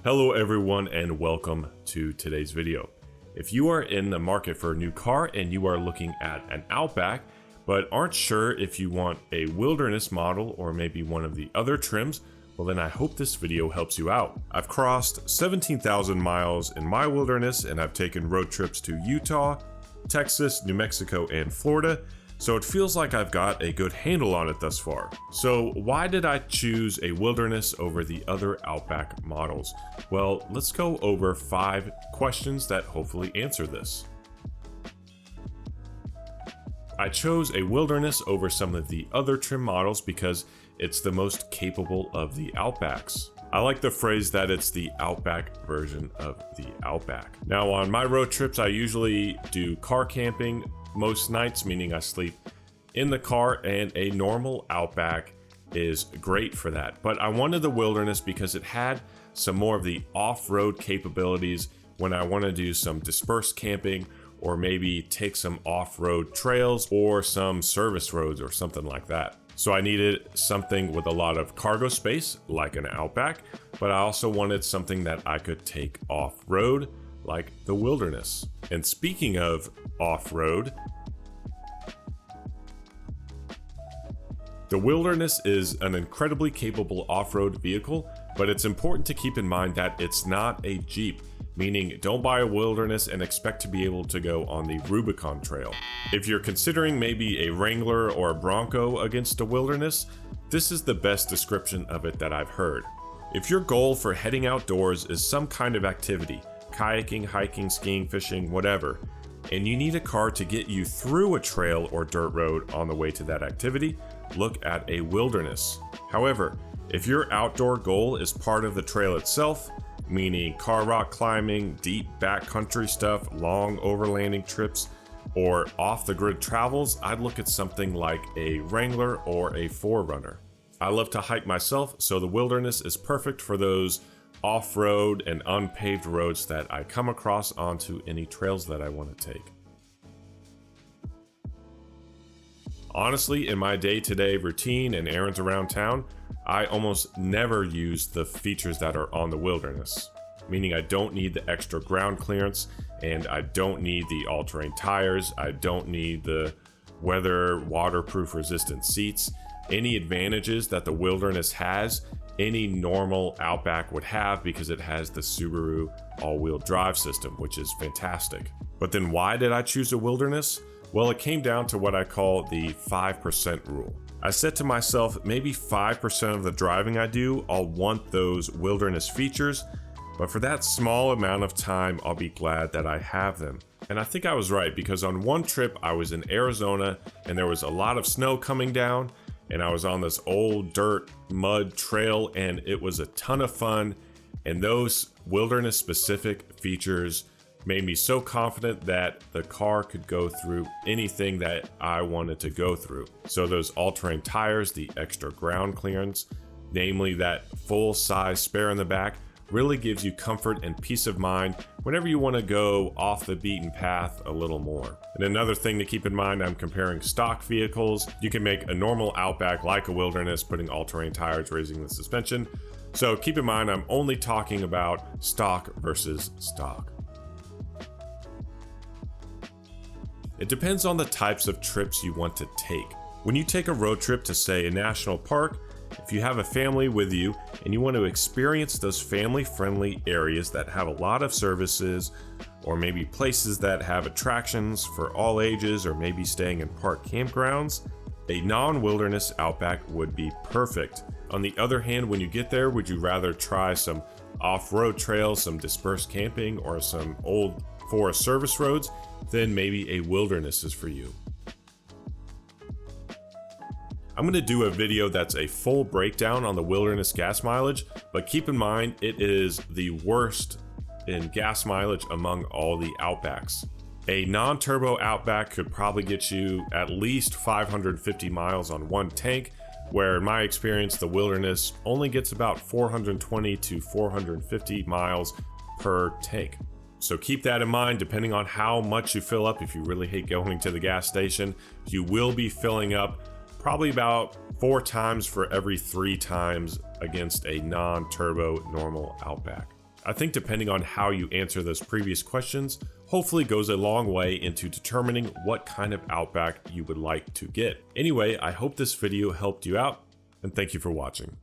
Hello everyone and welcome to today's video. If you are in the market for a new car and you are looking at an Outback but aren't sure if you want a wilderness model or maybe one of the other trims, well then I hope this video helps you out. I've crossed 17,000 miles in my wilderness and I've taken road trips to Utah, Texas, New Mexico, and Florida, so it feels like I've got a good handle on it thus far. So why did I choose a wilderness over the other Outback models? Well, let's go over 5 questions that hopefully answer this. I chose a wilderness over some of the other trim models because it's the most capable of the Outbacks. I like the phrase that it's the Outback version of the Outback. Now on my road trips, I usually do car camping most nights, meaning I sleep in the car, and a normal Outback is great for that. But I wanted the wilderness because it had some more of the off-road capabilities when I want to do some dispersed camping or maybe take some off-road trails or some service roads or something like that. So I needed something with a lot of cargo space like an Outback, but I also wanted something that I could take off-road like the wilderness. And speaking of off-road, the wilderness is an incredibly capable off-road vehicle, but it's important to keep in mind that it's not a Jeep, meaning don't buy a wilderness and expect to be able to go on the Rubicon Trail. If you're considering maybe a Wrangler or a Bronco against a wilderness, this is the best description of it that I've heard. If your goal for heading outdoors is some kind of activity, kayaking, hiking, skiing, fishing, whatever, and you need a car to get you through a trail or dirt road on the way to that activity, look at a wilderness. However, if your outdoor goal is part of the trail itself, meaning car rock climbing, deep backcountry stuff, long overlanding trips, or off-the-grid travels, I'd look at something like a Wrangler or a 4Runner. I love to hike myself, so the wilderness is perfect for those off-road and unpaved roads that I come across onto any trails that I want to take. Honestly, in my day-to-day routine and errands around town, I almost never use the features that are on the wilderness, meaning I don't need the extra ground clearance and I don't need the all-terrain tires, I don't need the weather waterproof resistant seats. Any advantages that the wilderness has, any normal Outback would have because it has the Subaru all-wheel drive system, which is fantastic. But then why did I choose a wilderness? Well, it came down to what I call the 5% rule. I said to myself, maybe 5% of the driving I do, I'll want those wilderness features, but for that small amount of time, I'll be glad that I have them. And I think I was right, because on one trip I was in Arizona and there was a lot of snow coming down, and I was on this old dirt mud trail and it was a ton of fun, and those wilderness specific features made me so confident that the car could go through anything that I wanted to go through. So those all-terrain tires, the extra ground clearance, namely that full-size spare in the back, really gives you comfort and peace of mind whenever you want to go off the beaten path a little more. And another thing to keep in mind, I'm comparing stock vehicles. You can make a normal Outback like a wilderness, putting all-terrain tires, raising the suspension. So keep in mind, I'm only talking about stock versus stock. It depends on the types of trips you want to take. When you take a road trip to, say, a national park, if you have a family with you and you want to experience those family-friendly areas that have a lot of services, or maybe places that have attractions for all ages, or maybe staying in park campgrounds, a non-wilderness Outback would be perfect. On the other hand, when you get there, would you rather try some off-road trails, some dispersed camping, or some old forest service roads? Then maybe a wilderness is for you. I'm going to do a video that's a full breakdown on the wilderness gas mileage, but keep in mind it is the worst in gas mileage among all the Outbacks. A non-turbo Outback could probably get you at least 550 miles on one tank, where in my experience the wilderness only gets about 420 to 450 miles per tank. So keep that in mind. Depending on how much you fill up, if you really hate going to the gas station, you will be filling up probably about 4 times for every 3 times against a non-turbo normal Outback. I think depending on how you answer those previous questions, hopefully goes a long way into determining what kind of Outback you would like to get. Anyway, I hope this video helped you out, and thank you for watching.